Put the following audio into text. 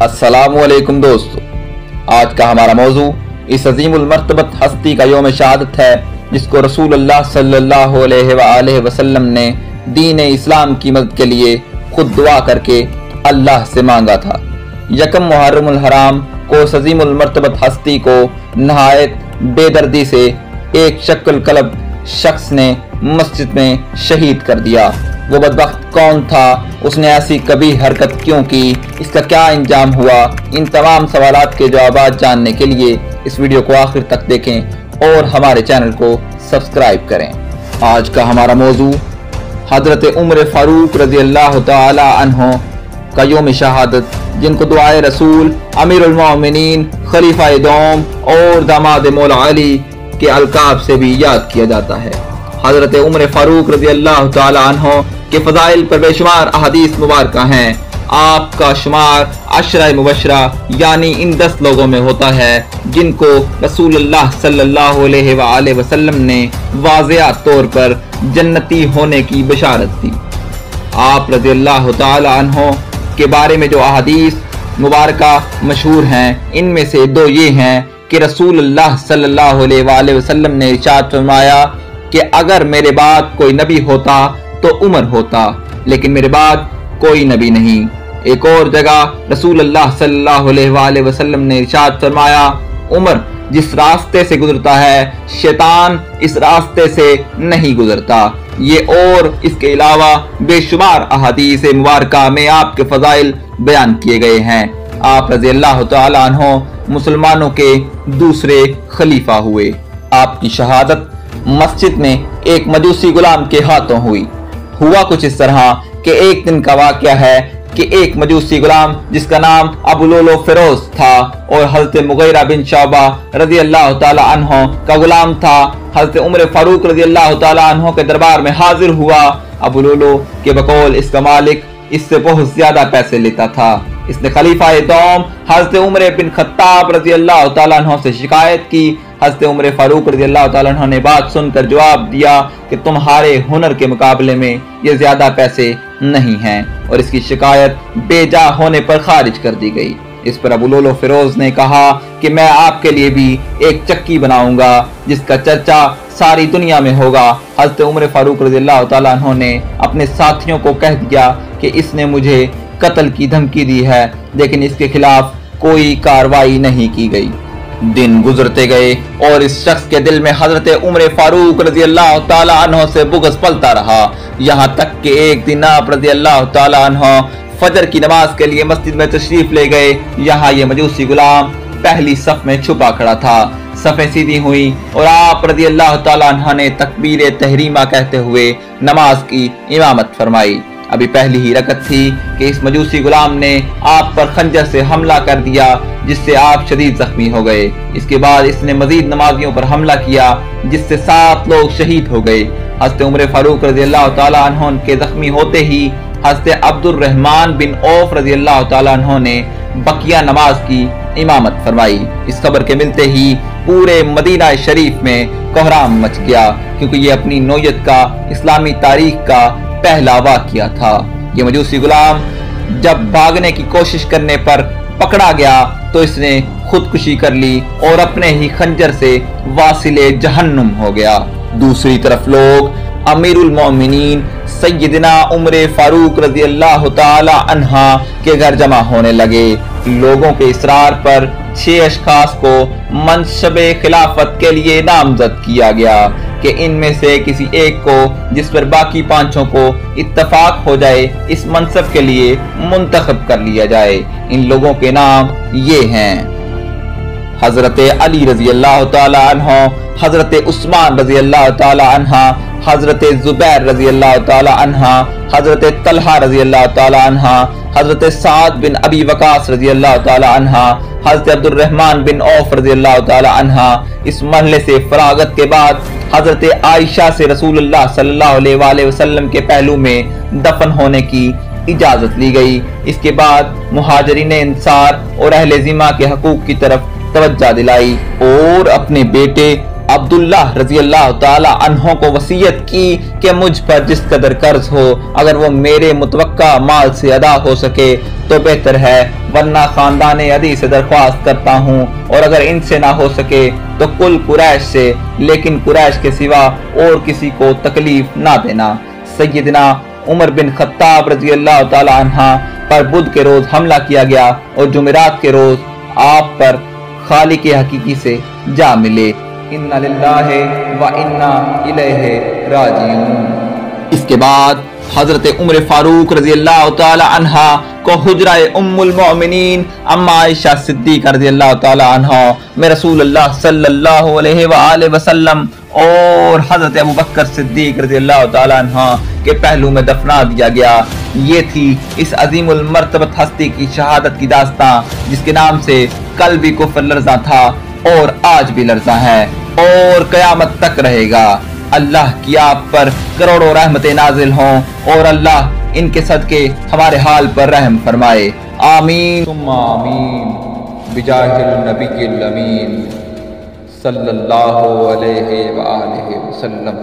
अस्सलामुअलैकुम दोस्तों, आज का हमारा मौजू इस अजीमुल मर्तबत हस्ती का यौम शहादत है जिसको रसूलुल्लाह सल्लल्लाहु अलैहि वसल्लम ने दीन इस्लाम की मदद के लिए खुद दुआ करके अल्लाह से मांगा था। यकम मुहर्रमुल हराम को इस अजीमुल मर्तबत हस्ती को नहायत बेदर्दी से एक शक्ल कलब शख्स ने मस्जिद में शहीद कर दिया। वो बदबख्त कौन था, उसने ऐसी कभी हरकत क्यों की, इसका क्या अंजाम हुआ, इन तमाम सवालात के जवाब जानने के लिए इस वीडियो को आखिर तक देखें और हमारे चैनल को सब्सक्राइब करें। आज का हमारा मौजू हजरत उमर फारूक रजी अल्लाह तआला अन्हो का यौम शहादत, जिनको दुआए रसूल, अमीरुल मोमिनीन, खलीफा दोम और दामाद मौला अली के अलकाब से भी याद किया जाता है। हजरत उमर फारूक रजी अल्लाह तआला अन्हो के फजाइल पर बेशुमार अहादीस मुबारक हैं। आपका शुमार अशरा मुबशरा यानी इन 10 लोगों में होता है जिनको रसूलुल्लाह सल्लल्लाहु अलैहि वसल्लम ने वाज़ेह तौर पर जन्नती होने की बशारत दी। आप रज़ी अल्लाह तआला अन्हो के बारे में जो अहादीस मुबारका मशहूर हैं, इनमें से 2 ये हैं कि रसूलुल्लाह सल्लल्लाहु अलैहि वसल्लम ने इरशाद फरमाया कि अगर मेरे बाद कोई नबी होता तो उमर होता, लेकिन मेरे बाद कोई नबी नहीं। एक और जगह रसूलुल्लाह सल्लल्लाहु अलैहि वसल्लम ने इरशाद फरमाया, उमर जिस रास्ते से गुजरता है शैतान इस रास्ते से नहीं गुजरता। ये और इसके अलावा बेशुमार अहादीस मुबारका में आपके फजाइल बयान किए गए हैं। आप रज़ी अल्लाह तआला अन्हो मुसलमानों के दूसरे खलीफा हुए। आपकी शहादत मस्जिद में एक मजूसी गुलाम के हाथों हुई। हुआ कुछ इस तरह कि एक दिन का वाक़या है कि एक मजूसी गुलाम जिसका नाम अबू लुलु फिरोज था और हजरत मुगीरा बिन शौबा रज़ी अल्लाह तआला अन्हो का गुलाम था, हजरत उमर फारूक रज़ी अल्लाह तआला अन्हो के दरबार में हाजिर हुआ। अबू लुलु के बकौल इसका मालिक इससे बहुत ज्यादा पैसे लेता था। इसने खलीफा दोम हजरत उमर बिन खत्ताब रज़ी अल्लाह तआला अन्हो से शिकायत की। हजरत उमर फारूक रज़ी अल्लाह तआला अन्हो ने बात सुनकर जवाब दिया कि तुम्हारे हुनर के मुकाबले में ये ज्यादा पैसे नहीं हैं, और इसकी शिकायत बेजा होने पर खारिज कर दी गई। इस पर अबू लुलु फिरोज ने कहा कि मैं आपके लिए भी एक चक्की बनाऊंगा जिसका चर्चा सारी दुनिया में होगा। हजरत उमर फारूक रज़ी अल्लाह तआला अन्हो ने अपने साथियों को कह दिया कि इसने मुझे कत्ल की धमकी दी है, लेकिन इसके खिलाफ कोई कार्रवाई नहीं की गई। दिन गुजरते गए और इस शख्स के दिल में हजरत उमर फारूक रज़ी अल्लाह तआला अन्हो से बुग़्ज़ पलता रहा। यहाँ तक कि एक दिन आप रज़ी अल्लाह तआला अन्हो फजर की नमाज के लिए मस्जिद में तशरीफ ले गए। यहाँ ये मजूसी गुलाम पहली सफ में छुपा खड़ा था। सफ़ें सीधी हुई और आप रज़ी अल्लाह तआला अन्हो ने तकबीर तहरीमा कहते हुए नमाज की इमामत फरमाई। अभी पहली ही रकत थी कि इस मजूसी गुलाम ने आप पर खंजर से हमला कर दिया, जिससे आप शदीद जख्मी हो गए। इसके बाद इसने मजीद नमाजियों पर हमला किया, जिससे 7 लोग शहीद हो गए। हज़रत उमर फारूक रज़ी अल्लाह तआला अन्हो के जख्मी होते ही हज़रत अब्दुर रहमान बिन औफ रज़ी अल्लाह तआला अन्हो ने बकिया नमाज की इमामत फरमाई। इस खबर के मिलते ही पूरे मदीना शरीफ में कोहराम मच गया, क्योंकि ये अपनी नौयत का इस्लामी तारीख का पहला वाक़या था। ये मजूसी गुलाम जब भागने की कोशिश करने पर पकड़ा गया तो इसने खुदकुशी कर ली और अपने ही खंजर से वासिले जहन्नुम हो गया। दूसरी तरफ लोग अमीरुल मोमिनीन सैयदना उमर फारूक रज़ी अल्लाह तआला अन्हा के घर जमा होने लगे। लोगों के इसरार पर 6 अशखास को मनसबे खिलाफत के लिए नामजद किया गया कि इनमें से किसी एक को, जिस पर बाकी 5 को इत्तफाक हो जाए, इस मनसब के लिए मुंतखब कर लिया जाए। इन लोगों के नाम ये हैं: हजरत अली रज़ी अल्लाह तआला अन्हो, हजरत उस्मान रज़ी अल्लाह तआला अन्हा, हजरत जुबैर रज़ी अल्लाह तआला अन्हा, हजरत तलहा रज़ी अल्लाह तआला अन्हा, हजरत साद बिन अबी वकास रज़ी अल्लाह तआला अन्हा, हजरत अब्दुर रहमान बिन औफ रज़ी अल्लाह तआला अन्हा। इस महले से फरागत के बाद हजरत आयशा से रसूलुल्लाह सल्लल्लाहु अलैहि वसल्लम के पहलू में दफन होने की इजाजत ली गई। इसके बाद मुहाजिरीन अंसार और अहले ज़िमा के हकूक की तरफ तवज्जो दिलाई और अपने बेटे अब्दुल्ला रजी अल्लाह ताला अन्हों को वसीयत की कि मुझ पर जिस कदर कर्ज हो अगर वो मेरे मुतवक्का माल से अदा हो सके तो बेहतर है, वरना खानदान अदी से दरख्वास्त करता हूँ, और अगर इनसे ना हो सके तो कुल कुरैश से, लेकिन कुरैश के सिवा और किसी को तकलीफ ना देना। सैयदना उमर बिन खत्ताब रजी अल्लाह ताला अन्हा पर बुध के रोज हमला किया गया और जुमेरात के रोज आप पर खालिक हकीकी से जा मिले। इन्ना लिल्लाहि व इन्ना इलैहि राजिऊन। इसके बाद हजरत उमर फारूक रजी अल्लाह ताला अन्हा को हुजरा उम्मुल मोमिनीन अम्मा आयशा सिद्दीक़ा रजी अल्लाह ताला अन्हा में रसूल अल्लाह सल्लल्लाहु अलैहि वसल्लम और हजरत अबू बकर सिद्दीक रजी अल्लाह ताला अन्हा के पहलू में दफना दिया गया। ये थी इस अजीमुल मर्तबत हस्ती की शहादत की दास्तां, जिसके नाम से कल भी कुफ्र लर्जा था और आज भी लर्जा है और कयामत तक रहेगा। अल्लाह की आप पर करोड़ों रहमतें नाजिल हों और अल्लाह इनके सदके हमारे हाल पर रहम फरमाए। आमीन सुम्मा आमीन बिजाहिल नबिय्यिल अमीन सल्लल्लाहु अलैहि व आलिहि वसल्लम।